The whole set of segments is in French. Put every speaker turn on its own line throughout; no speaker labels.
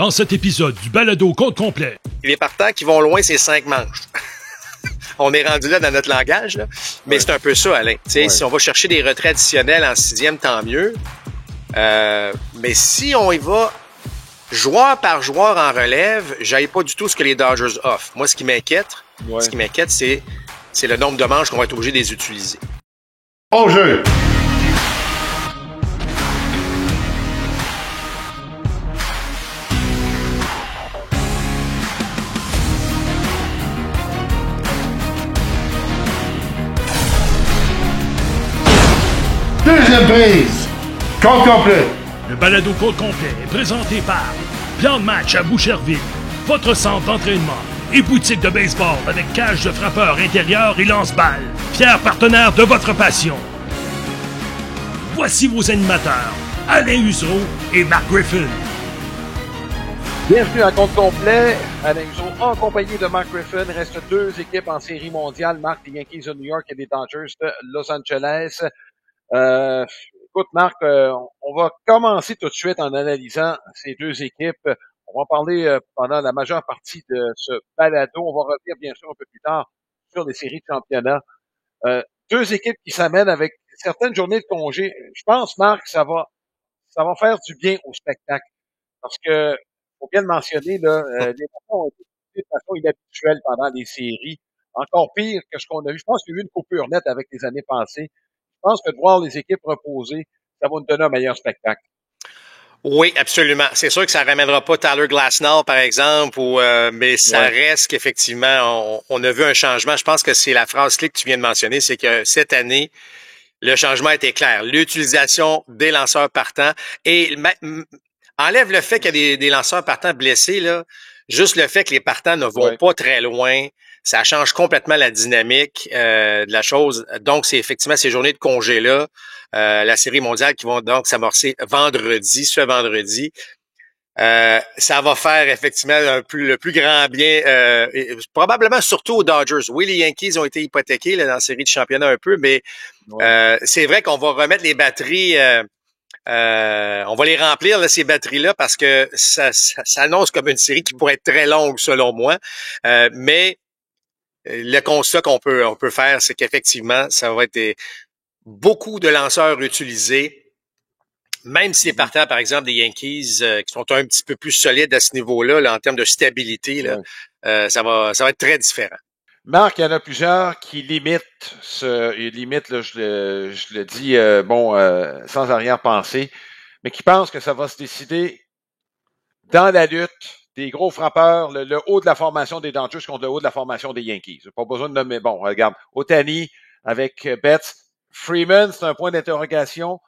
Dans cet épisode du balado compte complet.
Les partants qui vont loin, c'est 5 manches. On est rendu là dans notre langage, là. Mais c'est un peu ça, Alain. Si on va chercher des retraits additionnels en 6e, tant mieux. Mais si on y va joueur par joueur en relève, j'aille pas du tout ce que les Dodgers offrent. Moi, ce qui m'inquiète, c'est le nombre de manches qu'on va être obligé de les utiliser.
Au jeu! Deuxième prise! Compte complet!
Le balado compte complet est présenté par Plan de match à Boucherville, votre centre d'entraînement et boutique de baseball avec cage de frappeur intérieur et lance-balles. Fier partenaire de votre passion. Voici vos animateurs, Alain Husereau et Mark Griffin.
Bienvenue à compte complet. Alain Husereau en compagnie de Mark Griffin. Il reste 2 équipes en série mondiale. Mark, les Yankees de New York et les Dodgers de Los Angeles. Écoute, Marc, on va commencer tout de suite en analysant ces 2 équipes. On va en parler pendant la majeure partie de ce balado. On va revenir bien sûr un peu plus tard sur les séries de championnat. 2 équipes qui s'amènent avec certaines journées de congé. Je pense, Marc, ça va faire du bien au spectacle. Parce que, faut bien le mentionner, là, les parties ont été de façon inhabituelle pendant les séries. Encore pire que ce qu'on a vu. Je pense qu'il y a eu une coupure nette avec les années passées. Je pense que de voir les équipes reposer, ça va nous donner un meilleur spectacle.
Oui, absolument. C'est sûr que ça ramènera pas Tyler Glasnow, par exemple, mais ça reste qu'effectivement, on a vu un changement. Je pense que c'est la phrase clé que tu viens de mentionner, c'est que cette année, le changement était clair. L'utilisation des lanceurs partants et enlève le fait qu'il y a des lanceurs partants blessés, là. Juste le fait que les partants ne vont pas très loin, ça change complètement la dynamique de la chose. Donc, c'est effectivement ces journées de congé-là, la série mondiale qui vont donc s'amorcer ce vendredi. Ça va faire effectivement le plus grand bien, probablement surtout aux Dodgers. Oui, les Yankees ont été hypothéqués là, dans la série de championnat un peu, mais c'est vrai qu'on va remettre les batteries... on va les remplir, là, ces batteries-là, parce que ça annonce comme une série qui pourrait être très longue, selon moi. Mais le constat qu'on peut faire, c'est qu'effectivement, ça va être beaucoup de lanceurs utilisés, même si les partants, par exemple, des Yankees, qui sont un petit peu plus solides à ce niveau-là, là, en termes de stabilité, là, ça va être très différent.
Marc, il y en a plusieurs qui limitent là, je le dis, sans arrière-pensée, mais qui pensent que ça va se décider dans la lutte des gros frappeurs, le haut de la formation des Dodgers contre le haut de la formation des Yankees. Pas besoin de nommer, bon, regarde, Ohtani avec Betts, Freeman, c'est un point d'interrogation.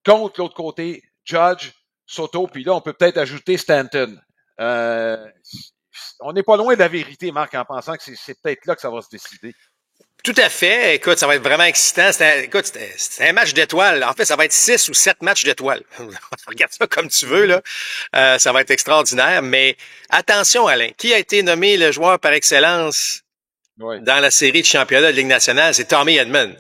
Contre l'autre côté, Judge, Soto, puis là, on peut peut-être ajouter Stanton. On n'est pas loin de la vérité, Marc, en pensant que c'est peut-être là que ça va se décider.
Tout à fait. Écoute, ça va être vraiment excitant. C'est un match d'étoiles. En fait, ça va être 6 ou 7 matchs d'étoiles. Regarde ça comme tu veux, là. Ça va être extraordinaire. Mais attention, Alain, qui a été nommé le joueur par excellence dans la série de championnat de Ligue nationale? C'est Tommy Edman.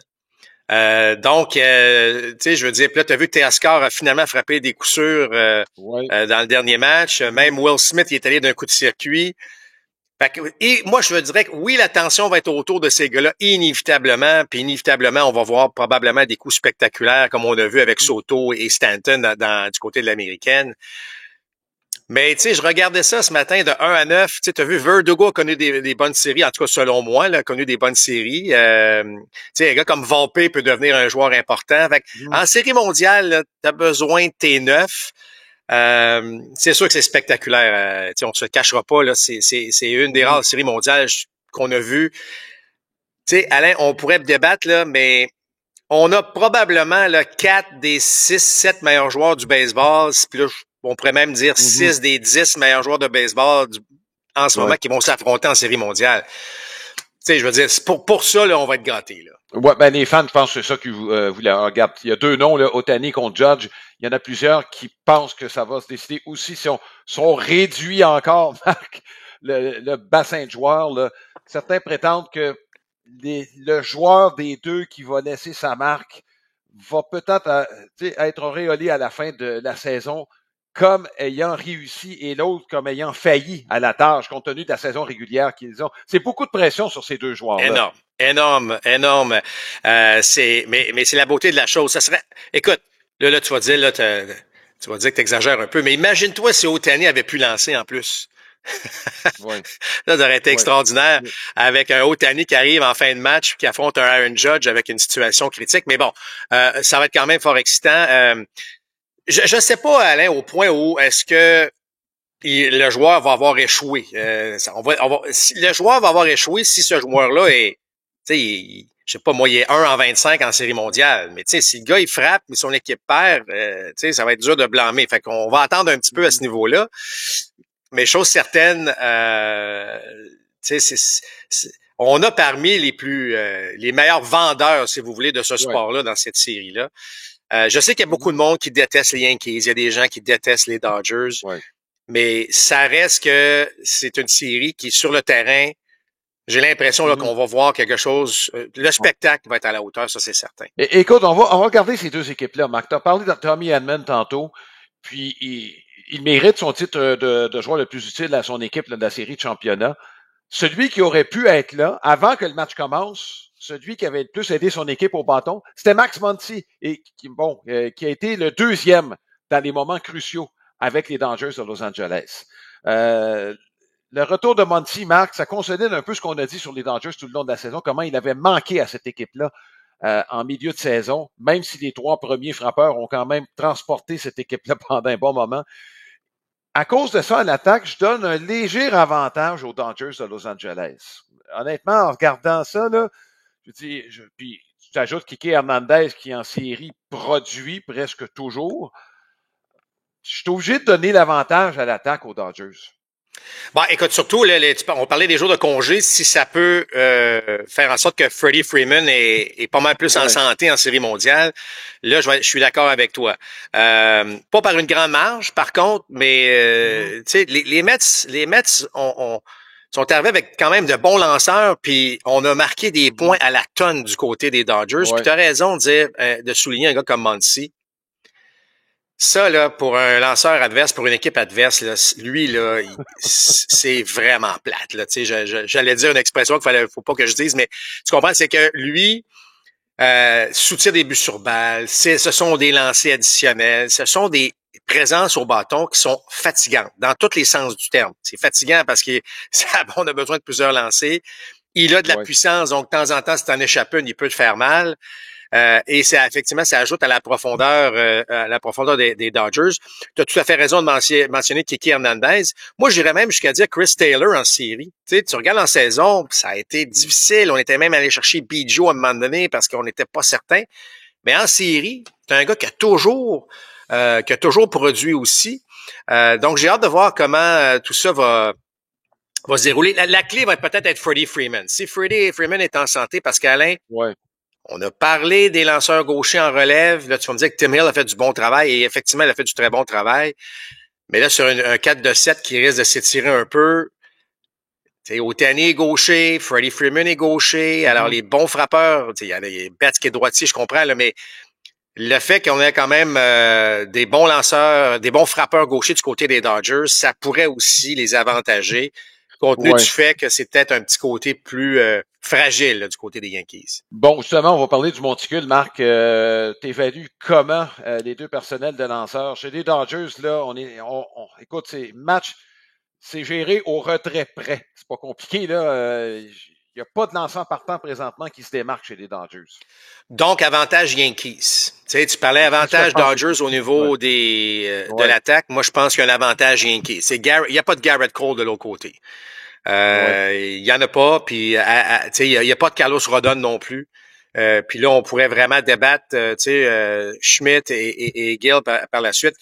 Donc, tu sais, je veux dire, là, tu as vu que Teoscar a finalement frappé des coups sûrs dans le dernier match. Même Will Smith, il est allé d'un coup de circuit. Et moi, je me dirais que oui, la tension va être autour de ces gars-là, inévitablement. Puis inévitablement, on va voir probablement des coups spectaculaires, comme on a vu avec Soto et Stanton du côté de l'américaine. Mais tu sais, je regardais ça ce matin de 1-9. Tu sais, t'as vu, Verdugo a connu des bonnes séries, en tout cas selon moi, là, a connu des bonnes séries. Tu sais, un gars comme Volpe peut devenir un joueur important. Fait en série mondiale, t'as besoin de tes 9. C'est sûr que c'est spectaculaire. On se cachera pas, là. C'est une des rares séries mondiales qu'on a vues. Tu sais, Alain, on pourrait débattre, là, mais on a probablement là, 4 des 6, 7 meilleurs joueurs du baseball. Puis là, on pourrait même dire 6 des 10 meilleurs joueurs de baseball en ce moment qui vont s'affronter en série mondiale. Tu sais, je veux dire, pour ça, là, on va être gâtés, là.
Ouais, ben les fans, je pense que c'est ça qu'ils voulaient. Regarde, il y a 2 noms, là, Ohtani contre Judge. Il y en a plusieurs qui pensent que ça va se décider aussi si on réduit encore, Marc, le bassin de joueurs. Là. Certains prétendent que le joueur des 2 qui va laisser sa marque va peut-être être auréolé à la fin de la saison comme ayant réussi et l'autre comme ayant failli à la tâche compte tenu de la saison régulière qu'ils ont. C'est beaucoup de pression sur ces deux joueurs-là.
Énorme. Mais c'est la beauté de la chose. Ça serait, écoute, là, tu vas dire, là, tu vas dire que t'exagères un peu, mais imagine-toi si Ohtani avait pu lancer en plus.
Ouais.
Là, ça aurait été extraordinaire
Ouais.
avec un Ohtani qui arrive en fin de match qui affronte un Aaron Judge avec une situation critique. Mais bon, ça va être quand même fort excitant. Je sais pas, Alain, au point où est-ce que le joueur va avoir échoué. Le joueur va avoir échoué si ce joueur-là est, tu sais, je sais pas, moi, il est 1 en 25 en série mondiale. Mais tu sais, si le gars, il frappe, mais son équipe perd, tu sais, ça va être dur de blâmer. Fait qu'on va attendre un petit peu à ce niveau-là. Mais chose certaine, tu sais, on a parmi les meilleurs vendeurs, si vous voulez, de ce sport-là dans cette série-là. Je sais qu'il y a beaucoup de monde qui déteste les Yankees. Il y a des gens qui détestent les Dodgers.
Ouais.
Mais ça reste que c'est une série qui, sur le terrain, j'ai l'impression là, qu'on va voir quelque chose. Le spectacle va être à la hauteur, ça c'est certain.
Écoute, on va regarder ces deux équipes-là. Marc, tu as parlé de Tommy Edman tantôt, puis il mérite son titre de joueur le plus utile à son équipe là, de la série de championnat. Celui qui aurait pu être là, avant que le match commence, celui qui avait le plus aidé son équipe au bâton, c'était Max Muncy, et qui a été le deuxième dans les moments cruciaux avec les Dodgers de Los Angeles. Le retour de Muncy, Marc, ça consolide un peu ce qu'on a dit sur les Dodgers tout le long de la saison, comment il avait manqué à cette équipe-là en milieu de saison, même si les trois premiers frappeurs ont quand même transporté cette équipe-là pendant un bon moment. À cause de ça, à l'attaque, je donne un léger avantage aux Dodgers de Los Angeles. Honnêtement, en regardant ça, là, puis tu ajoutes Kike Hernandez qui en série produit presque toujours. Je suis obligé de donner l'avantage à l'attaque aux Dodgers.
Bon, écoute, surtout, on parlait des jours de congé, si ça peut faire en sorte que Freddie Freeman est pas mal plus en santé en série mondiale, là, je suis d'accord avec toi. Pas par une grande marge, par contre, mais tu sais, les Mets sont arrivés avec quand même de bons lanceurs, puis on a marqué des points à la tonne du côté des Dodgers. Puis tu as raison de dire, de souligner un gars comme Muncy. Ça, là, pour un lanceur adverse, pour une équipe adverse, là, lui, là, c'est vraiment plate, là. Tu sais, j'allais dire une expression faut pas que je dise, mais tu comprends, c'est que lui, soutient des buts sur balle, ce sont des lancers additionnels, ce sont des présences au bâton qui sont fatigantes, dans tous les sens du terme. C'est fatigant parce qu'on a besoin de plusieurs lancers. Il a de la puissance, donc de temps en temps, si t'en échappes une, il peut te faire mal. Et effectivement, ça ajoute à la profondeur des Dodgers. Tu as tout à fait raison de mentionner Kike Hernandez. Moi, j'irais même jusqu'à dire Chris Taylor en série. Tu regardes en saison, ça a été difficile. On était même allé chercher Biggio à un moment donné parce qu'on n'était pas certain. Mais en série, c'est un gars qui a toujours produit aussi. Donc, j'ai hâte de voir comment tout ça va se dérouler. La clé va peut-être être Freddie Freeman. Si Freddie Freeman est en santé, parce qu'Alain, on a parlé des lanceurs gauchers en relève. Là, tu vas me dire que Tim Hill a fait du bon travail et effectivement, il a fait du très bon travail. Mais là, sur un 4-2-7 qui risque de s'étirer un peu, Ohtani est gaucher, Freddie Freeman est gaucher. Alors, les bons frappeurs, il y a des Betts qui est droitier, je comprends, là, mais le fait qu'on ait quand même des bons lanceurs, des bons frappeurs gauchers du côté des Dodgers, ça pourrait aussi les avantager, compte tenu du fait que c'est peut-être un petit côté plus fragile là, du côté des Yankees.
Bon, justement, on va parler du monticule. Marc, t'évalues comment les deux personnels de lanceurs? Chez les Dodgers, là, écoute, c'est géré au retrait près. C'est pas compliqué, là. Il n'y a pas de lanceur partant présentement qui se démarque chez les Dodgers.
Donc, avantage Yankees. Tu parlais avantage Dodgers au niveau de l'attaque. Moi, je pense qu'il y a un avantage Yankees. Il n'y a pas de Garrett Cole de l'autre côté. Il y en a pas, puis il y a pas de Carlos Rodon non plus. Puis là, on pourrait vraiment débattre, Schmidt et Gill par la suite.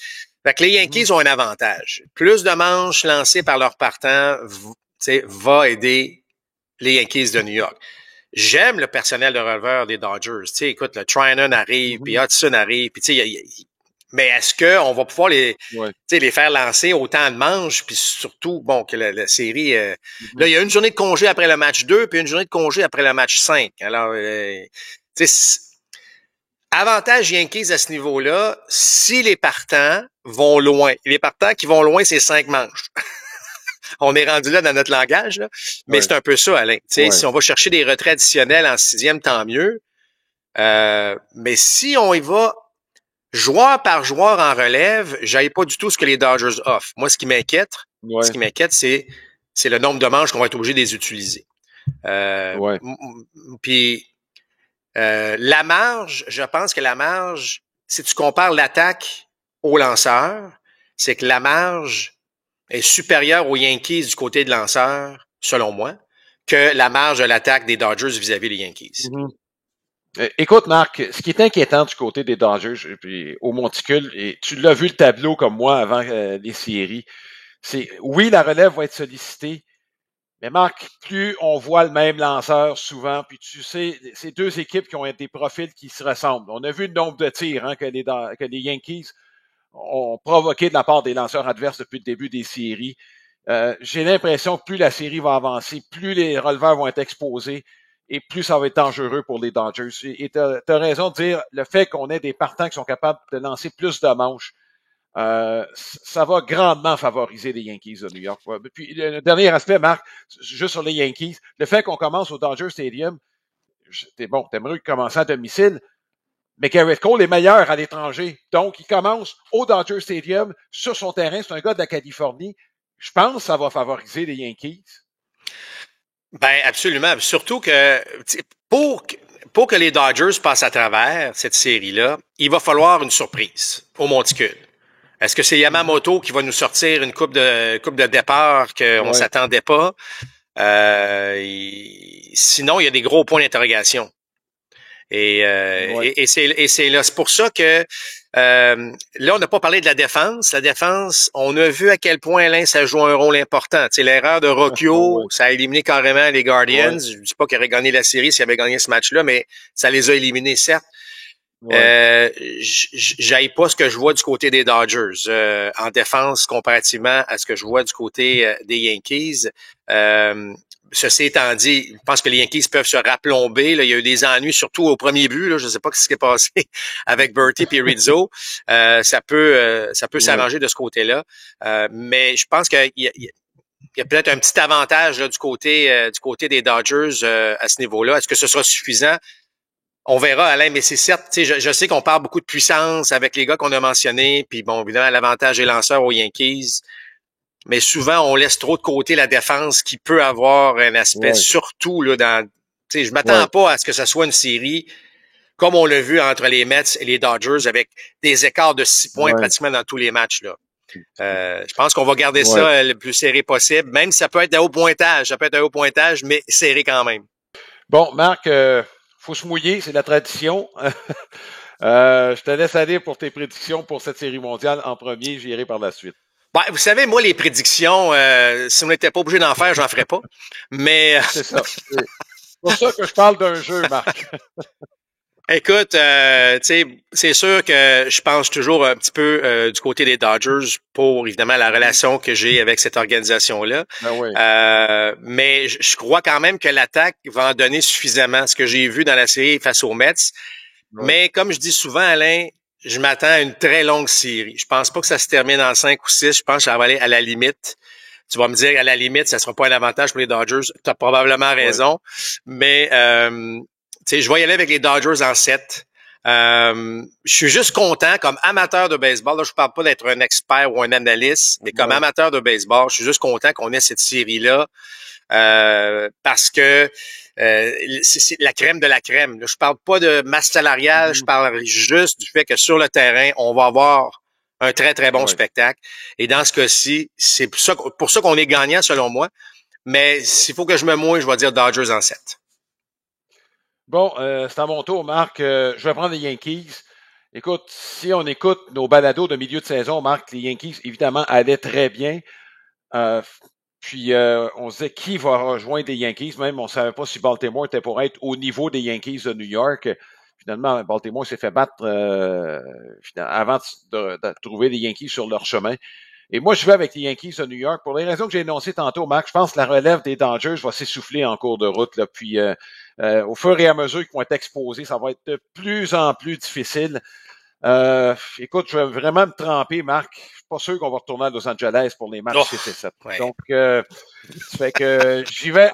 Fait que les Yankees ont un avantage. Plus de manches lancées par leur partant, va aider les Yankees de New York. J'aime le personnel de releveur des Dodgers. Écoute, le Trinan arrive, puis Hudson arrive, puis mais est-ce qu'on va pouvoir les faire lancer autant de manches, puis surtout, bon, que la série... Là, il y a une journée de congé après le match 2, puis une journée de congé après le match 5. Alors, avantage Yankees à ce niveau-là, si les partants vont loin. Les partants qui vont loin, c'est 5 manches. On est rendu là dans notre langage, là. Mais c'est un peu ça, Alain. Si on va chercher des retraits additionnels en 6e, tant mieux. Mais si on y va joueur par joueur en relève, j'aille pas du tout ce que les Dodgers offrent. Moi, ce qui m'inquiète, c'est le nombre de manches qu'on va être obligé de les utiliser. Puis la marge, je pense que la marge, si tu compares l'attaque au lanceur, c'est que la marge est supérieure aux Yankees du côté de lanceur, selon moi, que la marge de l'attaque des Dodgers vis-à-vis des Yankees.
Écoute, Marc, ce qui est inquiétant du côté des Dodgers, puis au monticule, et tu l'as vu le tableau comme moi avant les séries, c'est oui, la relève va être sollicitée, mais Marc, plus on voit le même lanceur souvent, puis tu sais, c'est deux équipes qui ont des profils qui se ressemblent. On a vu le nombre de tirs que les Yankees ont provoqué de la part des lanceurs adverses depuis le début des séries. J'ai l'impression que plus la série va avancer, plus les releveurs vont être exposés et plus ça va être dangereux pour les Dodgers. Et tu as raison de dire, le fait qu'on ait des partants qui sont capables de lancer plus de manches, ça va grandement favoriser les Yankees de New York. Puis le dernier aspect, Marc, juste sur les Yankees, le fait qu'on commence au Dodger Stadium, t'aimerais commencer à domicile, mais Garrett Cole est meilleur à l'étranger. Donc, il commence au Dodger Stadium, sur son terrain. C'est un gars de la Californie. Je pense que ça va favoriser les Yankees.
Ben, absolument. Surtout que pour que les Dodgers passent à travers cette série-là, il va falloir une surprise au monticule. Est-ce que c'est Yamamoto qui va nous sortir une coupe de départ qu'on s'attendait pas? Sinon, il y a des gros points d'interrogation. Et c'est là. C'est pour ça que là, on n'a pas parlé de la défense. La défense, on a vu à quel point Alain, ça joue un rôle important. Tu sais, l'erreur de Rocchio, ça a éliminé carrément les Guardians. Je dis pas qu'il aurait gagné la série s'il avait gagné ce match-là, mais ça les a éliminés, certes. J'aille pas ce que je vois du côté des Dodgers en défense comparativement à ce que je vois du côté des Yankees. Ceci étant dit, je pense que les Yankees peuvent se raplomber. Là, il y a eu des ennuis, surtout au premier but. Là, je ne sais pas ce qui s'est passé avec Bertie et Rizzo. Ça peut s'arranger de ce côté-là. Mais je pense qu'il y a peut-être un petit avantage là, du côté des Dodgers à ce niveau-là. Est-ce que ce sera suffisant? On verra, Alain, mais c'est certes, je sais qu'on parle beaucoup de puissance avec les gars qu'on a mentionnés, puis bon, évidemment, l'avantage est lanceur aux Yankees. Mais souvent, on laisse trop de côté la défense qui peut avoir un aspect, surtout là dans. Je m'attends pas à ce que ça soit une série comme on l'a vu entre les Mets et les Dodgers avec des écarts de 6 points pratiquement dans tous les matchs là. Je pense qu'on va garder ça le plus serré possible, même si ça peut être un haut pointage, mais serré quand même.
Bon, Marc, faut se mouiller, c'est la tradition. Je te laisse aller pour tes prédictions pour cette série mondiale en premier, j'irai par la suite.
Ben, vous savez, moi, les prédictions, si on n'était pas obligé d'en faire, j'en ferais pas. Mais
c'est ça. C'est pour ça que je parle d'un jeu, Marc.
Écoute, c'est sûr que je pense toujours un petit peu du côté des Dodgers pour, évidemment, la relation que j'ai avec cette organisation-là. Mais je crois quand même que l'attaque va en donner suffisamment, ce que j'ai vu dans la série face aux Mets. Mais comme je dis souvent, Alain, je m'attends à une très longue série. Je pense pas que ça se termine en 5 ou 6. Je pense que ça va aller à la limite. Tu vas me dire, à la limite, ça sera pas un avantage pour les Dodgers. Tu as probablement raison. Mais, je vais y aller avec les Dodgers en 7. Je suis juste content, comme amateur de baseball. Là, je parle pas d'être un expert ou un analyste, mais comme amateur de baseball, je suis juste content qu'on ait cette série-là. Parce que c'est la crème de la crème. Là, je parle pas de masse salariale, je parle juste du fait que sur le terrain, on va avoir un très, très bon spectacle. Et dans ce cas-ci, c'est pour ça qu'on est gagnant, selon moi. Mais s'il faut que je me mouille, je vais dire Dodgers en 7.
Bon, c'est à mon tour, Marc. Je vais prendre les Yankees. Écoute, si on écoute nos balados de milieu de saison, Marc, les Yankees, évidemment, allaient très bien. Puis, on se disait qui va rejoindre les Yankees. Même, on ne savait pas si Baltimore était pour être au niveau des Yankees de New York. Finalement, Baltimore s'est fait battre avant de trouver les Yankees sur leur chemin. Et moi, je vais avec les Yankees de New York. Pour les raisons que j'ai énoncées tantôt, Marc, je pense que la relève des Dodgers va s'essouffler en cours de route. Là. Puis, au fur et à mesure qu'ils vont être exposés, ça va être de plus en plus difficile. Écoute, je vais vraiment me tremper, Marc. Je suis pas sûr qu'on va retourner à Los Angeles pour les matchs 6 et 7.
Ouais.
Donc, ça fait que j'y vais.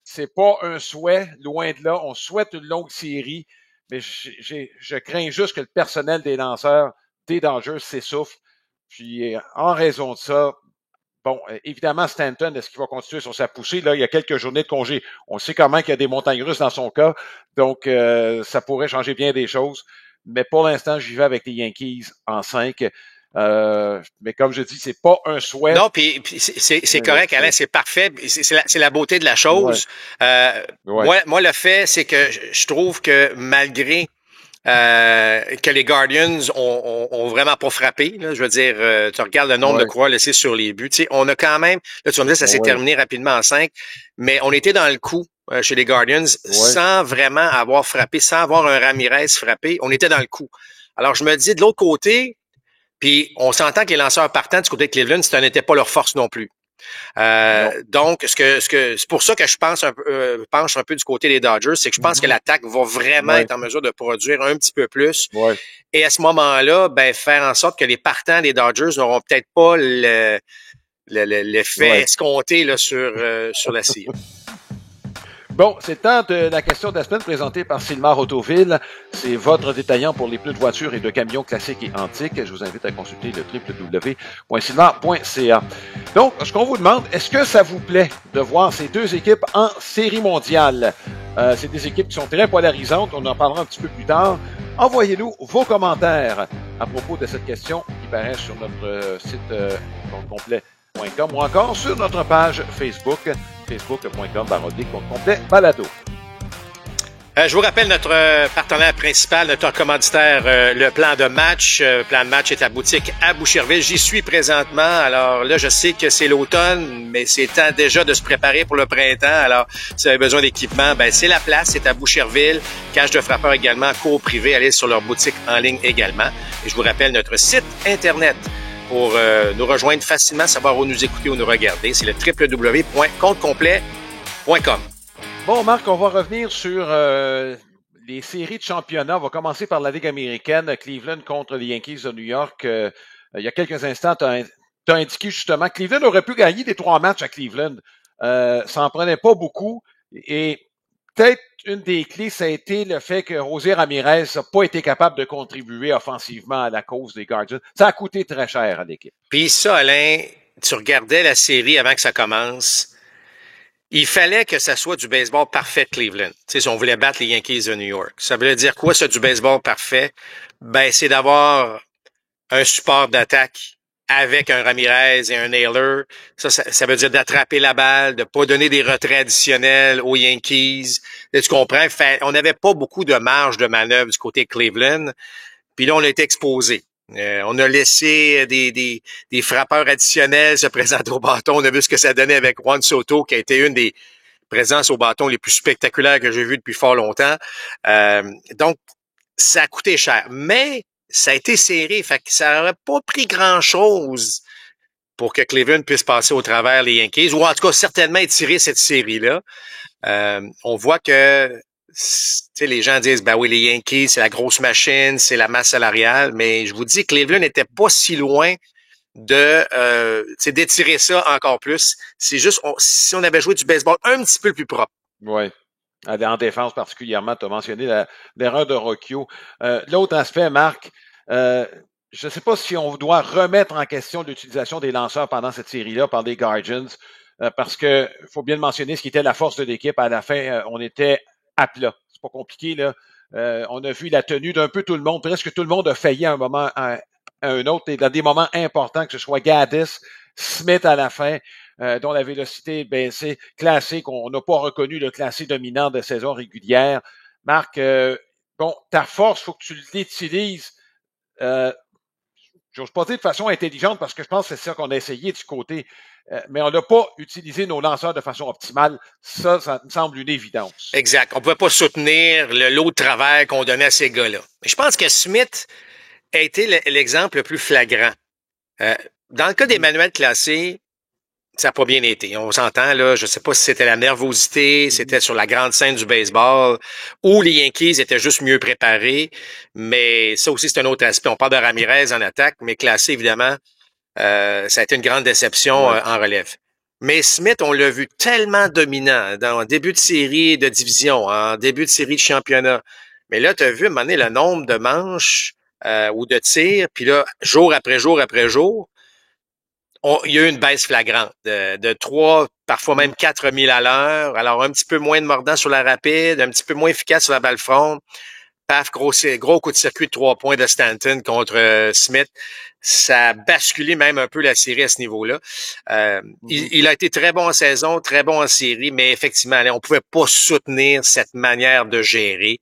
C'est pas un souhait, loin de là. On souhaite une longue série, mais je crains juste que le personnel des lanceurs des Dodgers s'essouffle. Puis, en raison de ça, bon, évidemment, Stanton, est-ce qu'il va continuer sur sa poussée? Là, il y a quelques journées de congé. On sait comment qu'il y a des montagnes russes dans son cas. Donc, ça pourrait changer bien des choses. Mais pour l'instant, j'y vais avec les Yankees en 5. Mais comme je dis, c'est pas un souhait.
Non, puis c'est correct, Alain, c'est parfait. C'est la beauté de la chose.
Ouais.
Moi, le fait, c'est que je trouve que malgré que les Guardians ont vraiment pas frappé, là, je veux dire, tu regardes le nombre de coureurs laissés sur les buts. Tu sais, on a quand même, là, tu vas me dire, ça s'est terminé rapidement en 5, mais on était dans le coup chez les Guardians sans vraiment avoir frappé, sans avoir un Ramirez frappé. On était dans le coup. Alors, je me dis, de l'autre côté, puis on s'entend que les lanceurs partants du côté de Cleveland, ça n'était pas leur force non plus. Donc, c'est pour ça que je pense penche un peu du côté des Dodgers, c'est que je pense que l'attaque va vraiment être en mesure de produire un petit peu plus. Et à ce moment-là, ben, faire en sorte que les partants des Dodgers n'auront peut-être pas l'effet escompté là, sur la série.
Bon, c'est le temps de la question de la semaine présentée par Sylmar Autoville. C'est votre détaillant pour les pneus de voitures et de camions classiques et antiques. Je vous invite à consulter le www.sylmar.ca. Donc, ce qu'on vous demande, est-ce que ça vous plaît de voir ces deux équipes en série mondiale? C'est des équipes qui sont très polarisantes. On en parlera un petit peu plus tard. Envoyez-nous vos commentaires à propos de cette question qui paraît sur notre site complet. Ou encore sur notre page Facebook, facebook.com/complet-balado.
Je vous rappelle notre partenaire principal, notre commanditaire, le Plan de Match. Le Plan de Match est à boutique à Boucherville. J'y suis présentement. Alors là, je sais que c'est l'automne, mais c'est temps déjà de se préparer pour le printemps. Alors, si vous avez besoin d'équipement, ben c'est la place. C'est à Boucherville. Cage de frappeurs également, cours privé. Allez sur leur boutique en ligne également. Et je vous rappelle notre site Internet pour nous rejoindre facilement, savoir où nous écouter ou nous regarder. C'est le www.comptecomplet.com.
Bon, Marc, on va revenir sur les séries de championnat. On va commencer par la Ligue américaine, Cleveland contre les Yankees de New York. Il y a quelques instants, tu as indiqué justement que Cleveland aurait pu gagner des 3 matchs à Cleveland. Ça en prenait pas beaucoup. Et peut-être une des clés, ça a été le fait que José Ramirez n'a pas été capable de contribuer offensivement à la cause des Guardians. Ça a coûté très cher à l'équipe.
Puis ça, Alain, tu regardais la série avant que ça commence. Il fallait que ça soit du baseball parfait de Cleveland. Tu sais, si on voulait battre les Yankees de New York. Ça veut dire quoi, ça, du baseball parfait? Ben, c'est d'avoir un support d'attaque avec un Ramirez et un Naylor. Ça veut dire d'attraper la balle, de pas donner des retraits additionnels aux Yankees. Là, tu comprends? On n'avait pas beaucoup de marge de manœuvre du côté de Cleveland. Puis là, on a été exposé. On a laissé des frappeurs additionnels se présenter au bâton. On a vu ce que ça donnait avec Juan Soto, qui a été une des présences au bâton les plus spectaculaires que j'ai vues depuis fort longtemps. Donc, ça a coûté cher. Mais ça a été serré. Fait que ça n'aurait pas pris grand-chose pour que Cleveland puisse passer au travers les Yankees, ou en tout cas certainement étirer cette série-là. On voit que les gens disent, ben oui, les Yankees, c'est la grosse machine, c'est la masse salariale, mais je vous dis, Cleveland n'était pas si loin d'étirer ça encore plus. C'est juste, si on avait joué du baseball un petit peu plus propre.
Oui. En défense particulièrement, tu as mentionné l'erreur de Rocchio. L'autre aspect, Marc, je ne sais pas si on doit remettre en question l'utilisation des lanceurs pendant cette série-là par les Guardians, parce que faut bien le mentionner, ce qui était la force de l'équipe, à la fin, on était à plat. C'est pas compliqué, là. On a vu la tenue d'un peu tout le monde. Presque tout le monde a failli à un moment à un autre, et dans des moments importants, que ce soit Gaddis, Smith à la fin, dont la vélocité est baissée, classique. On n'a pas reconnu le classé dominant de saison régulière. Marc, bon, ta force, faut que tu l'utilises. J'ose pas dire de façon intelligente, parce que je pense que c'est ça qu'on a essayé du côté. Mais on n'a pas utilisé nos lanceurs de façon optimale. Ça me semble une évidence.
Exact. On pouvait pas soutenir le lot de travail qu'on donnait à ces gars-là. Mais je pense que Smith a été l'exemple le plus flagrant. Dans le cas d'Emmanuel Classé, ça n'a pas bien été. On s'entend, là. Je sais pas si c'était la nervosité, c'était sur la grande scène du baseball, ou les Yankees étaient juste mieux préparés. Mais ça aussi, c'est un autre aspect. On parle de Ramirez en attaque, mais classé, évidemment, ça a été une grande déception en relève. Mais Smith, on l'a vu tellement dominant dans le début de série de division, en début de série de championnat. Mais là, tu as vu, à un moment donné, le nombre de manches ou de tirs, puis là, jour après jour après jour, il y a eu une baisse flagrante de 3, parfois même 4 milles à l'heure. Alors, un petit peu moins de mordant sur la rapide, un petit peu moins efficace sur la balle fronde. Paf, gros coup de circuit de 3 points de Stanton contre Smith. Ça a basculé même un peu la série à ce niveau-là. Il a été très bon en saison, très bon en série, mais effectivement, là, on pouvait pas soutenir cette manière de gérer.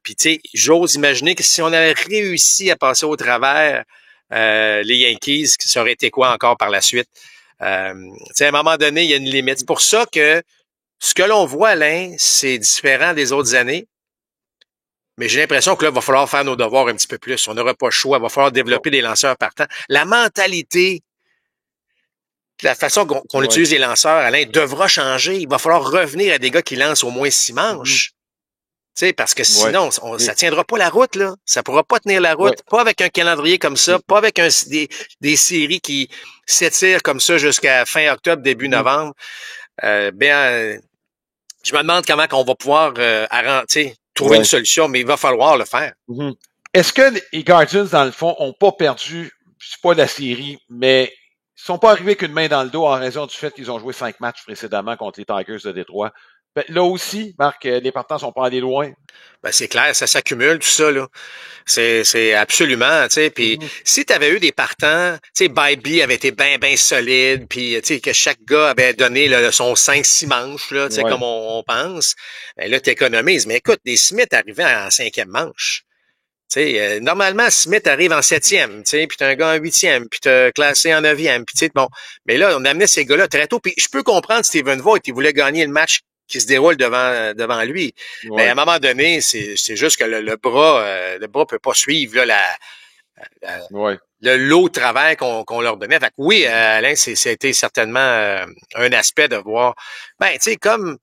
Puis, tu sais, j'ose imaginer que si on avait réussi à passer au travers les Yankees, ça aurait été quoi encore par la suite? À un moment donné, il y a une limite. C'est pour ça que ce que l'on voit, Alain, c'est différent des autres années. Mais j'ai l'impression que là, il va falloir faire nos devoirs un petit peu plus. On n'aura pas le choix. Il va falloir développer des lanceurs partants. La mentalité, la façon qu'on utilise les lanceurs, Alain, devra changer. Il va falloir revenir à des gars qui lancent au moins 6 manches. Tu sais, parce que sinon, ça tiendra pas la route, là. Ça pourra pas tenir la route. Pas avec un calendrier comme ça, pas avec des séries qui s'étirent comme ça jusqu'à fin octobre, début novembre. Je me demande comment qu'on va pouvoir trouver une solution, mais il va falloir le faire.
Est-ce que les Guardians, dans le fond, ont pas perdu, c'est pas la série, mais ils sont pas arrivés qu'une main dans le dos en raison du fait qu'ils ont joué 5 matchs précédemment contre les Tigers de Détroit? Ben, là aussi, Marc, les partants sont pas allés loin.
Ben, c'est clair, ça s'accumule, tout ça, là. C'est absolument, tu sais. Puis si tu avais eu des partants, tu sais, Bybee avait été bien solide, puis tu sais, que chaque gars avait donné là, son 5-6 manches, là, tu sais, comme on pense, ben là, t'économises. Mais écoute, des Smith arrivaient en 5e manche. Tu sais, normalement, Smith arrive en 7e, tu sais, puis t'as un gars en 8e, puis t'as classé en 9e, puis tu sais, bon. Mais là, on amenait ces gars-là très tôt, puis je peux comprendre Steven Vogt, il voulait gagner le match qui se déroule devant lui. Mais à un moment donné, c'est juste que le bras peut pas suivre là, le lot de travail qu'on leur donnait. Fait que oui, Alain, c'était certainement un aspect de voir. Ben, tu sais, comme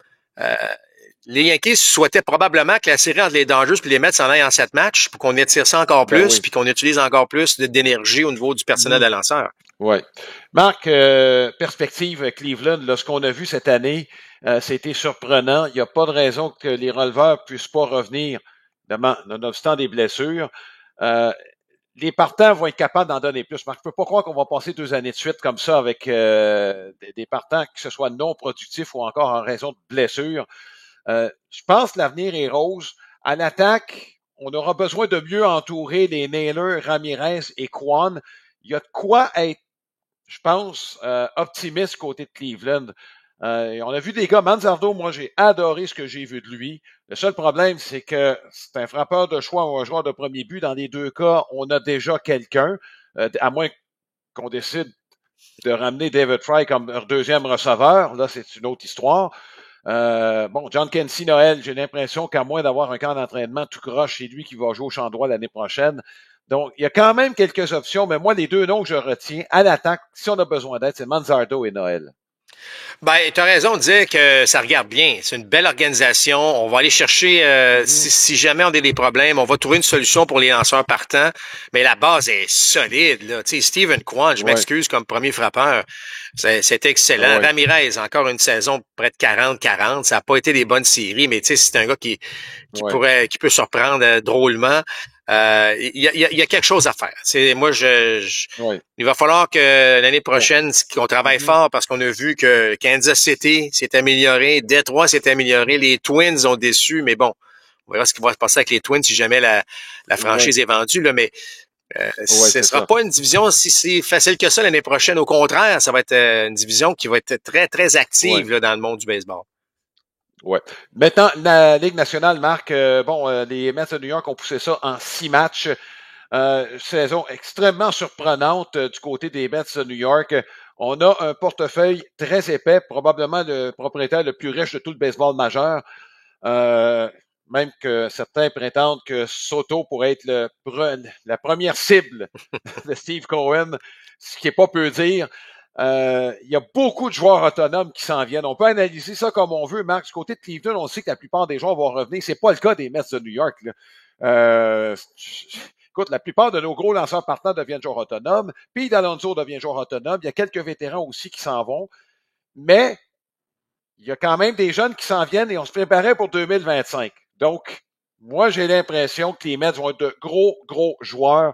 les Yankees souhaitaient probablement que la série entre les Dodgers puis les Mets s'en aille en 7 matchs pour qu'on étire ça encore plus, puis qu'on utilise encore plus d'énergie au niveau du personnel de lanceur.
Oui. Marc, perspective Cleveland, là, ce qu'on a vu cette année, c'était surprenant. Il n'y a pas de raison que les releveurs puissent pas revenir, nonobstant des blessures. Les partants vont être capables d'en donner plus. Marc, je peux pas croire qu'on va passer 2 années de suite comme ça avec des partants, que ce soit non productifs ou encore en raison de blessures. Je pense que l'avenir est rose. À l'attaque, on aura besoin de mieux entourer les Naylor, Ramirez et Kwan. Il y a de quoi être, je pense, optimiste côté de Cleveland. On a vu des gars, Manzardo, moi j'ai adoré ce que j'ai vu de lui. Le seul problème, c'est que c'est un frappeur de choix ou un joueur de premier but. Dans les deux cas, on a déjà quelqu'un, à moins qu'on décide de ramener David Fry comme deuxième receveur. Là, c'est une autre histoire. John Kensey Noël, j'ai l'impression qu'à moins d'avoir un camp d'entraînement tout croche, c'est lui qui va jouer au champ droit l'année prochaine. Donc, il y a quand même quelques options, mais moi, les deux noms que je retiens à l'attaque, si on a besoin d'aide, c'est Manzardo et Noël.
Ben, tu as raison de dire que ça regarde bien. C'est une belle organisation. On va aller chercher, si jamais on a des problèmes, on va trouver une solution pour les lanceurs partants. Mais la base est solide, là. Tu sais, Steven Kwan, je m'excuse comme premier frappeur. C'est excellent. Ramirez, encore une saison près de 40-40. Ça n'a pas été des bonnes séries, mais tu sais, c'est un gars qui peut surprendre drôlement. Il y a quelque chose à faire. Moi, il va falloir que l'année prochaine, qu'on travaille fort parce qu'on a vu que Kansas City s'est amélioré, Détroit s'est amélioré, les Twins ont déçu, mais bon, on verra ce qui va se passer avec les Twins si jamais la franchise est vendue, là, mais ce sera pas une division si facile que ça l'année prochaine. Au contraire, ça va être une division qui va être très, très active là, dans le monde du baseball.
Ouais. Maintenant, la Ligue nationale, Marc, les Mets de New York ont poussé ça en 6 matchs. Saison extrêmement surprenante du côté des Mets de New York. On a un portefeuille très épais, probablement le propriétaire le plus riche de tout le baseball majeur. Même que certains prétendent que Soto pourrait être la première cible de Steve Cohen, ce qui est pas peu dire. Il y a beaucoup de joueurs autonomes qui s'en viennent. On peut analyser ça comme on veut, Marc. Du côté de Cleveland, on sait que la plupart des joueurs vont revenir. C'est pas le cas des Mets de New York, là. Écoute, la plupart de nos gros lanceurs partants deviennent joueurs autonomes. Pete Alonso devient joueur autonome. Il y a quelques vétérans aussi qui s'en vont. Mais il y a quand même des jeunes qui s'en viennent et on se préparait pour 2025. Donc, moi, j'ai l'impression que les Mets vont être de gros joueurs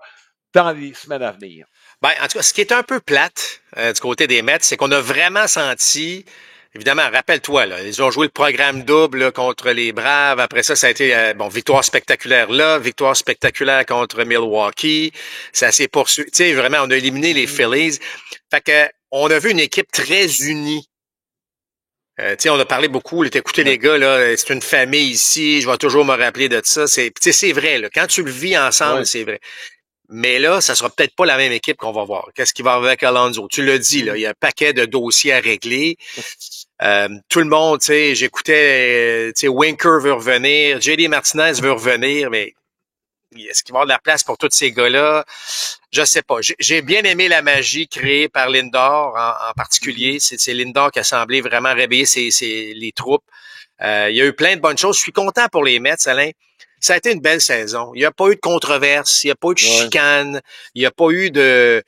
dans les semaines à venir.
Ben, en tout cas, ce qui est un peu plate du côté des Mets, c'est qu'on a vraiment senti, évidemment, rappelle-toi, là, ils ont joué le programme double là, contre les Braves. Après ça, ça a été victoire spectaculaire là, victoire spectaculaire contre Milwaukee. Ça s'est poursuivi. Tu sais, vraiment, on a éliminé les Phillies. Fait que on a vu une équipe très unie. On a parlé beaucoup, écoutez les gars, là, c'est une famille ici, je vais toujours me rappeler de ça. C'est vrai, là, quand tu le vis ensemble, c'est vrai. Mais là, ça sera peut-être pas la même équipe qu'on va voir. Qu'est-ce qui va avec Alonso? Tu l'as dit, là, il y a un paquet de dossiers à régler. Tout le monde, j'écoutais, Winker veut revenir, JD Martinez veut revenir, mais est-ce qu'il va y avoir de la place pour tous ces gars-là? Je sais pas. J'ai bien aimé la magie créée par Lindor en particulier. C'est Lindor qui a semblé vraiment réveiller les troupes. Il y a eu plein de bonnes choses. Je suis content pour les Mets, Alain. Ça a été une belle saison. Il n'y a pas eu de controverse, il n'y a pas eu de chicane, il n'y a pas eu de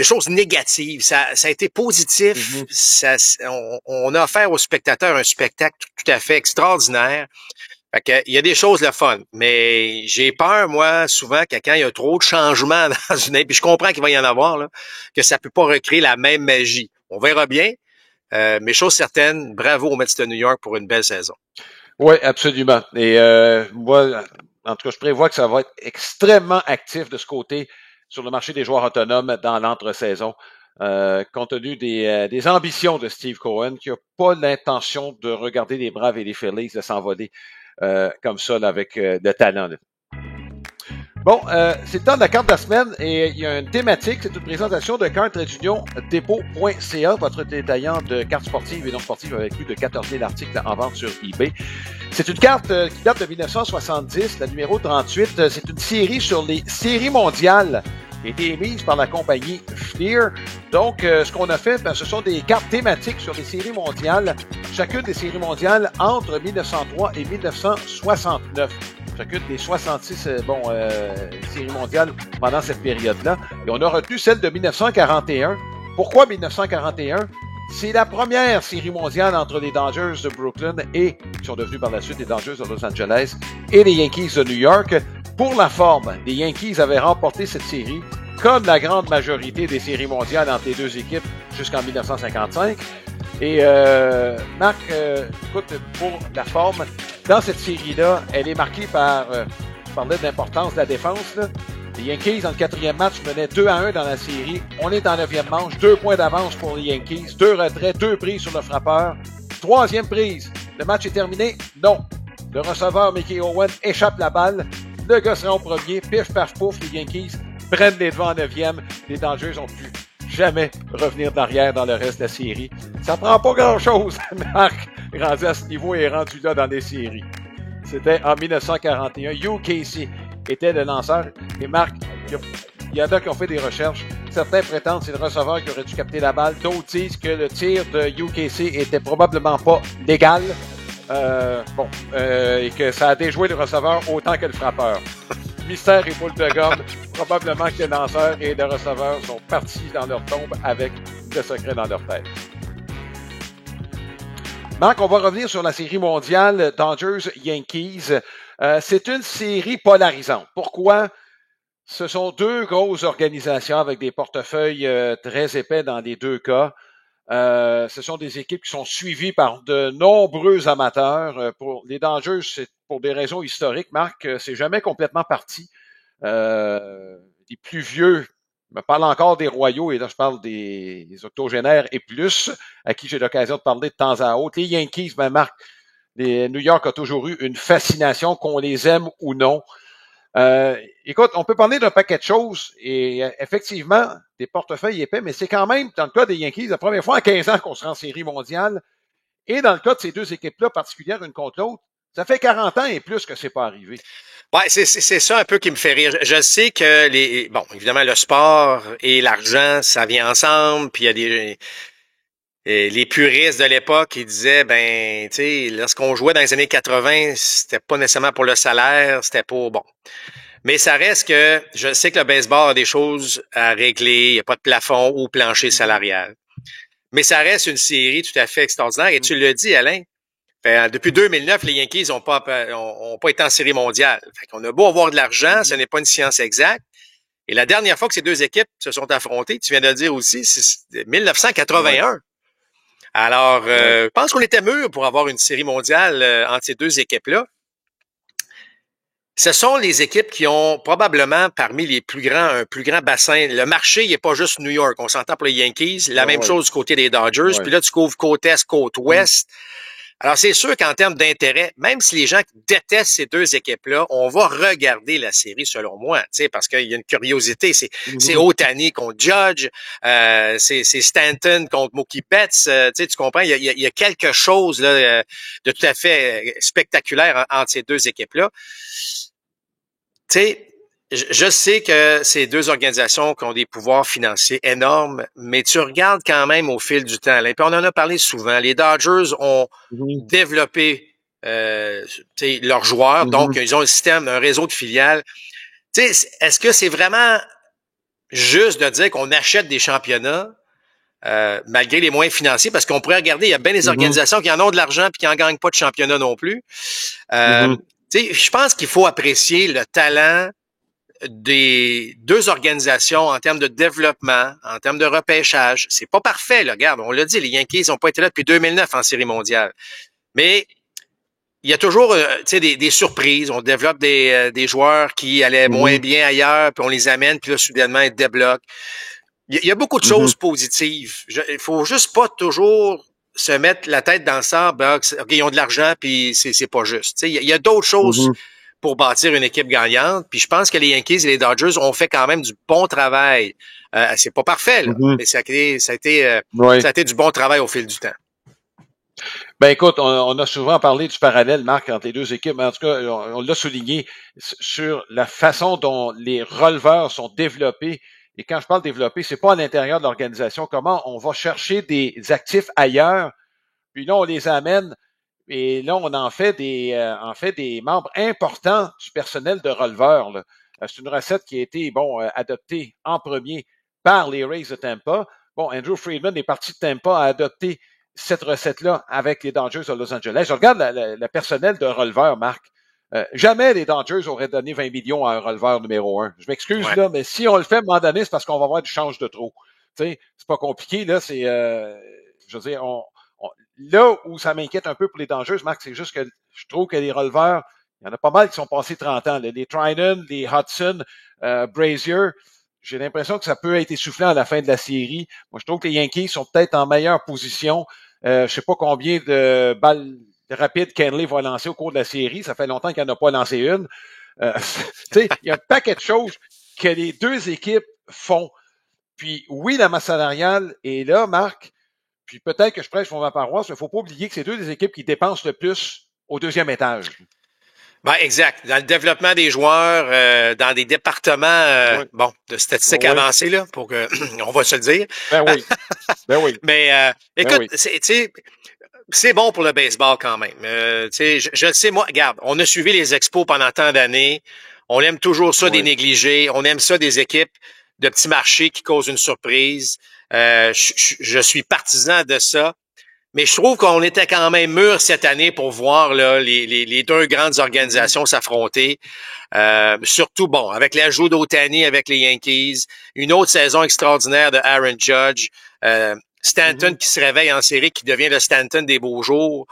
choses négatives. Ça a été positif. On a offert aux spectateurs un spectacle tout à fait extraordinaire. Fait que, il y a des choses le fun, mais j'ai peur, moi, souvent, que quand il y a trop de changements dans une équipe, puis je comprends qu'il va y en avoir, là, que ça peut pas recréer la même magie. On verra bien, mais chose certaine, bravo aux Mets de New York pour une belle saison.
Oui, absolument. Et moi, en tout cas, je prévois que ça va être extrêmement actif de ce côté sur le marché des joueurs autonomes dans l'entre-saison, compte tenu des ambitions de Steve Cohen, qui n'a pas l'intention de regarder les Braves et les Phillies de s'envoler comme ça là, avec le talent. Là. Bon, c'est le temps de la carte de la semaine et il y a une thématique, c'est une présentation de carte-dépôt.ca, votre détaillant de cartes sportives et non sportives avec plus de 14 000 articles en vente sur eBay. C'est une carte qui date de 1970, la numéro 38. C'est une série sur les séries mondiales qui a été émise par la compagnie Fleer. Donc, ce qu'on a fait, ce sont des cartes thématiques sur les séries mondiales, chacune des séries mondiales entre 1903 et 1969. Chacune des 66 séries mondiales pendant cette période-là. Et on a retenu celle de 1941. Pourquoi 1941? C'est la première série mondiale entre les Dodgers de Brooklyn et, qui sont devenus par la suite les Dodgers de Los Angeles, et les Yankees de New York. Pour la forme, les Yankees avaient remporté cette série, comme la grande majorité des séries mondiales entre les deux équipes jusqu'en 1955. Et Marc, écoute, pour la forme, dans cette série-là, elle est marquée par, je parlais de l'importance de la défense, là. Les Yankees, dans le quatrième match, menaient 2-1 dans la série. On est en neuvième manche, 2 points d'avance pour les Yankees, 2 retraits, 2 prises sur le frappeur. Troisième prise, le match est terminé? Non. Le receveur Mickey Owen échappe la balle. Le gars sera au premier, pif, paf, pouf, les Yankees prennent les devants en neuvième. Les Dodgers ont pu jamais revenir d'arrière dans le reste de la série. Ça prend pas grand-chose, Marc, rendu à ce niveau et rendu là dans les séries. C'était en 1941. Hugh Casey était le lanceur. Et Marc, il y en a qui ont fait des recherches. Certains prétendent que c'est le receveur qui aurait dû capter la balle. D'autres disent que le tir de Hugh Casey était probablement pas légal. Et que ça a déjoué le receveur autant que le frappeur. Mystère et boule de gomme. Probablement que le lanceur et le receveur sont partis dans leur tombe avec le secret dans leur tête. Marc, on va revenir sur la série mondiale Dodgers-Yankees. C'est une série polarisante. Pourquoi? Ce sont deux grosses organisations avec des portefeuilles très épais dans les deux cas. Ce sont des équipes qui sont suivies par de nombreux amateurs. Pour les Dodgers, c'est pour des raisons historiques, Marc, c'est jamais complètement parti. Les plus vieux, je me parle encore des royaux, et là je parle des octogénaires et plus, à qui j'ai l'occasion de parler de temps à autre. Les Yankees, Marc, New York a toujours eu une fascination, qu'on les aime ou non. Écoute, on peut parler d'un paquet de choses et effectivement, des portefeuilles épais, mais c'est quand même, dans le cas des Yankees, la première fois en 15 ans qu'on sera en série mondiale. Et dans le cas de ces deux équipes-là, particulières une contre l'autre, Ça fait 40 ans et plus que c'est pas arrivé.
Ouais, c'est ça un peu qui me fait rire. Je sais que bon, évidemment, le sport et l'argent, ça vient ensemble, puis il y a les puristes de l'époque qui disaient, ben, tu sais, lorsqu'on jouait dans les années 80, c'était pas nécessairement pour le salaire, c'était pour, bon. Mais ça reste que, je sais que le baseball a des choses à régler, il n'y a pas de plafond ou plancher salarial. Mais ça reste une série tout à fait extraordinaire, et tu l'as dit, Alain, depuis 2009, les Yankees ont pas été en série mondiale. Fait qu'on a beau avoir de l'argent, ce n'est pas une science exacte. Et la dernière fois que ces deux équipes se sont affrontées, tu viens de le dire aussi, c'est 1981. Ouais. Alors, je pense qu'on était mûrs pour avoir une série mondiale entre ces deux équipes-là. Ce sont les équipes qui ont probablement parmi les un plus grand bassin. Le marché, il n'est pas juste New York. On s'entend pour les Yankees. La même chose du côté des Dodgers. Puis là, tu couvres côte est, côte ouest. Alors, c'est sûr qu'en termes d'intérêt, même si les gens détestent ces deux équipes-là, on va regarder la série, selon moi, tu sais, parce qu'il y a une curiosité. C'est Ohtani contre Judge, c'est Stanton contre Mookie Betts, tu comprends? Il y a quelque chose là, de tout à fait spectaculaire entre ces deux équipes-là. Tu sais, je sais que ces deux organisations qui ont des pouvoirs financiers énormes, mais tu regardes quand même au fil du temps. Là, et puis on en a parlé souvent. Les Dodgers ont développé leurs joueurs, donc ils ont un système, un réseau de filiales. Tu sais, est-ce que c'est vraiment juste de dire qu'on achète des championnats malgré les moyens financiers? Parce qu'on pourrait regarder, il y a bien des organisations qui en ont de l'argent puis qui en gagnent pas de championnat non plus. Tu sais, je pense qu'il faut apprécier le talent des deux organisations en termes de développement, en termes de repêchage. C'est pas parfait, là. Regarde, on l'a dit, les Yankees n'ont pas été là depuis 2009 en série mondiale. Mais il y a toujours des surprises. On développe des joueurs qui allaient moins bien ailleurs, puis on les amène, puis là, soudainement, ils débloquent. Il y a beaucoup de choses positives. Il faut juste pas toujours se mettre la tête dans le sable. OK, ils ont de l'argent, puis c'est pas juste. Il y a d'autres choses pour bâtir une équipe gagnante. Puis je pense que les Yankees et les Dodgers ont fait quand même du bon travail. C'est pas parfait, là, mais ça a été du bon travail au fil du temps.
Ben écoute, on a souvent parlé du parallèle, Marc, entre les deux équipes, mais en tout cas, on l'a souligné sur la façon dont les releveurs sont développés. Et quand je parle développé, c'est pas à l'intérieur de l'organisation. Comment on va chercher des actifs ailleurs, puis là, on les amène, et là, on en fait des membres importants du personnel de releveurs, là. C'est une recette qui a été, adoptée en premier par les Rays de Tampa. Bon, Andrew Friedman est parti de Tampa à adopter cette recette-là avec les Dodgers de Los Angeles. Je regarde le personnel de releveur, Marc. Jamais les Dodgers auraient donné 20 millions à un releveur numéro 1. Je m'excuse, là, mais si on le fait à un moment donné, c'est parce qu'on va avoir du change de trop. Tu sais, c'est pas compliqué, là, c'est, je veux dire, là où ça m'inquiète un peu pour les Dodgers, Marc, c'est juste que je trouve que les releveurs, il y en a pas mal qui sont passés 30 ans, là. Les Trinan, les Hudson, Brazier, j'ai l'impression que ça peut être essoufflant à la fin de la série. Moi, je trouve que les Yankees sont peut-être en meilleure position. Je sais pas combien de balles rapides Kenley va lancer au cours de la série. Ça fait longtemps qu'il n'en a pas lancé une. Tu sais, il y a un paquet de choses que les deux équipes font. Puis oui, la masse salariale est là, Marc. Puis peut-être que je prêche pour ma paroisse, mais il faut pas oublier que c'est deux des équipes qui dépensent le plus au deuxième étage.
Ben, exact. Dans le développement des joueurs, dans des départements de statistiques avancées, là, pour que on va se le dire.
Ben oui. Ben oui.
Mais écoute, c'est bon pour le baseball quand même. Je le sais, moi, regarde, on a suivi les expos pendant tant d'années. On aime toujours ça des négligés. On aime ça des équipes de petits marchés qui causent une surprise. Je suis partisan de ça. Mais je trouve qu'on était quand même mûrs cette année pour voir là, les deux grandes organisations s'affronter. Surtout, avec l'ajout d'Ohtani avec les Yankees, une autre saison extraordinaire de Aaron Judge, Stanton qui se réveille en série, qui devient le Stanton des beaux jours.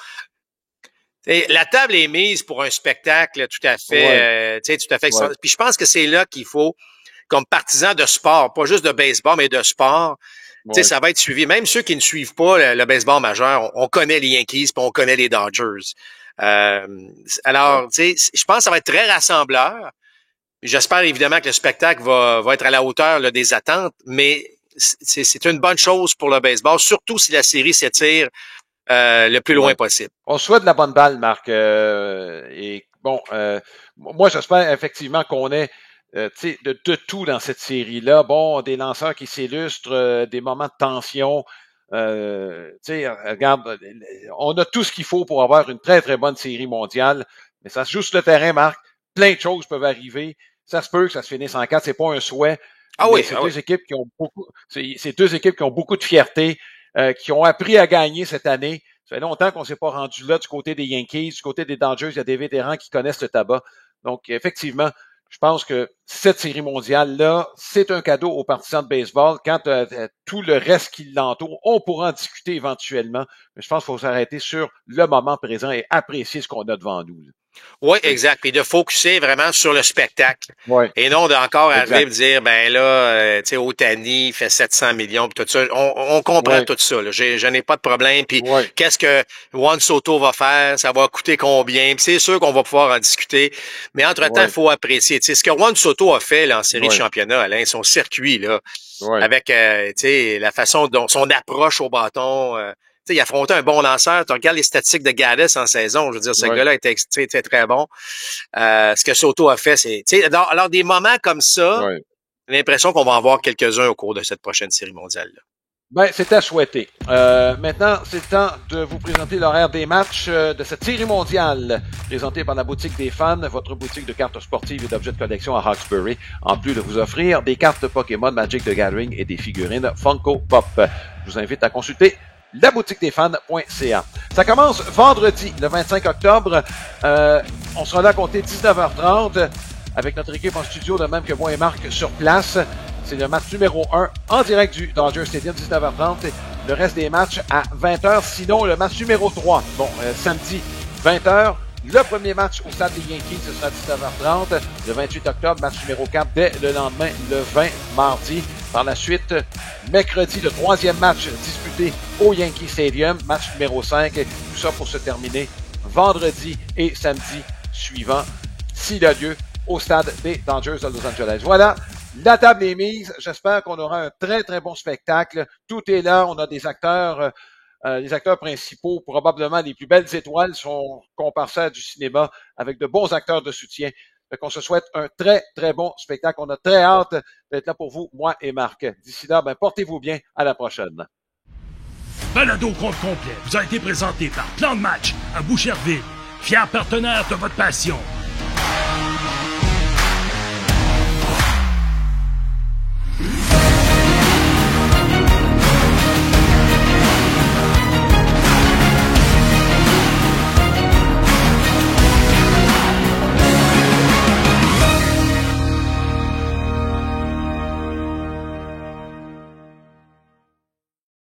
La table est mise pour un spectacle tout à fait, tout à fait extraordinaire. Puis je pense que c'est là qu'il faut, comme partisan de sport, pas juste de baseball, mais de sport, ça va être suivi. Même ceux qui ne suivent pas le baseball majeur, on connaît les Yankees puis on connaît les Dodgers. Alors, je pense que ça va être très rassembleur. J'espère évidemment que le spectacle va être à la hauteur là, des attentes, mais c'est une bonne chose pour le baseball, surtout si la série s'étire le plus loin possible.
On souhaite de la bonne balle, Marc. Et bon, moi, j'espère effectivement qu'on ait de tout dans cette série-là. Bon, des lanceurs qui s'illustrent, des moments de tension. Regarde, on a tout ce qu'il faut pour avoir une très, très bonne série mondiale. Mais ça se joue sur le terrain, Marc. Plein de choses peuvent arriver. Ça se peut que ça se finisse en 4. C'est pas un souhait.
Ah oui,
c'est deux équipes qui ont c'est deux équipes qui ont beaucoup de fierté, qui ont appris à gagner cette année. Ça fait longtemps qu'on ne s'est pas rendu là du côté des Yankees, du côté des Dodgers. Il y a des vétérans qui connaissent le tabac. Donc, effectivement, je pense que cette série mondiale-là, c'est un cadeau aux partisans de baseball. Quant à tout le reste qui l'entoure, on pourra en discuter éventuellement. Mais je pense qu'il faut s'arrêter sur le moment présent et apprécier ce qu'on a devant nous.
Oui, exact. Puis de focusser vraiment sur le spectacle.
Ouais.
Et non d'encore arriver et dire, ben là, tu sais, Ohtani fait 700 millions, puis tout ça. On comprend tout ça. Là. Je n'ai pas de problème. Puis qu'est-ce que Juan Soto va faire? Ça va coûter combien? Puis c'est sûr qu'on va pouvoir en discuter. Mais entre-temps, il faut apprécier. Tu sais, ce que Juan Soto a fait là, en série de championnat, Alain, son circuit, là, avec tu sais, la façon dont son approche au bâton. T'sais, il affrontait un bon lanceur. Tu regardes les statistiques de Gaddis en saison. Je veux dire, ce gars-là était très bon. Ce que Soto a fait, c'est... Alors, des moments comme ça, j'ai l'impression qu'on va en voir quelques-uns au cours de cette prochaine série mondiale. Là.
Ben, c'est à souhaiter. Maintenant, c'est le temps de vous présenter l'horaire des matchs de cette série mondiale, présentée par la boutique des fans, votre boutique de cartes sportives et d'objets de collection à Hawkesbury, en plus de vous offrir des cartes Pokémon, Magic the Gathering et des figurines Funko Pop. Je vous invite à consulter laboutiquedesfans.ca. Ça commence vendredi, le 25 octobre. On sera là à compter 19h30 avec notre équipe en studio, de même que moi et Marc sur place. C'est le match numéro 1 en direct du Dodger Stadium, 19h30. Le reste des matchs à 20h. Sinon, le match numéro 3, samedi, 20h. Le premier match au stade des Yankees, ce sera à 19h30. Le 28 octobre, match numéro 4 dès le lendemain, le 20 mardi. Par la suite, mercredi, le troisième match disputé au Yankee Stadium, match numéro 5. Tout ça pour se terminer vendredi et samedi suivant, s'il a lieu, au stade des Dodgers de Los Angeles. Voilà, la table est mise. J'espère qu'on aura un très, très bon spectacle. Tout est là. On a des acteurs... les acteurs principaux, probablement les plus belles étoiles, sont comparsaires du cinéma avec de bons acteurs de soutien. Fait qu'on se souhaite un très, très bon spectacle. On a très hâte d'être là pour vous, moi et Marc. D'ici là, portez-vous bien. À la prochaine.
Balado compte complet vous a été présenté par Plan de match à Boucherville, fier partenaire de votre passion.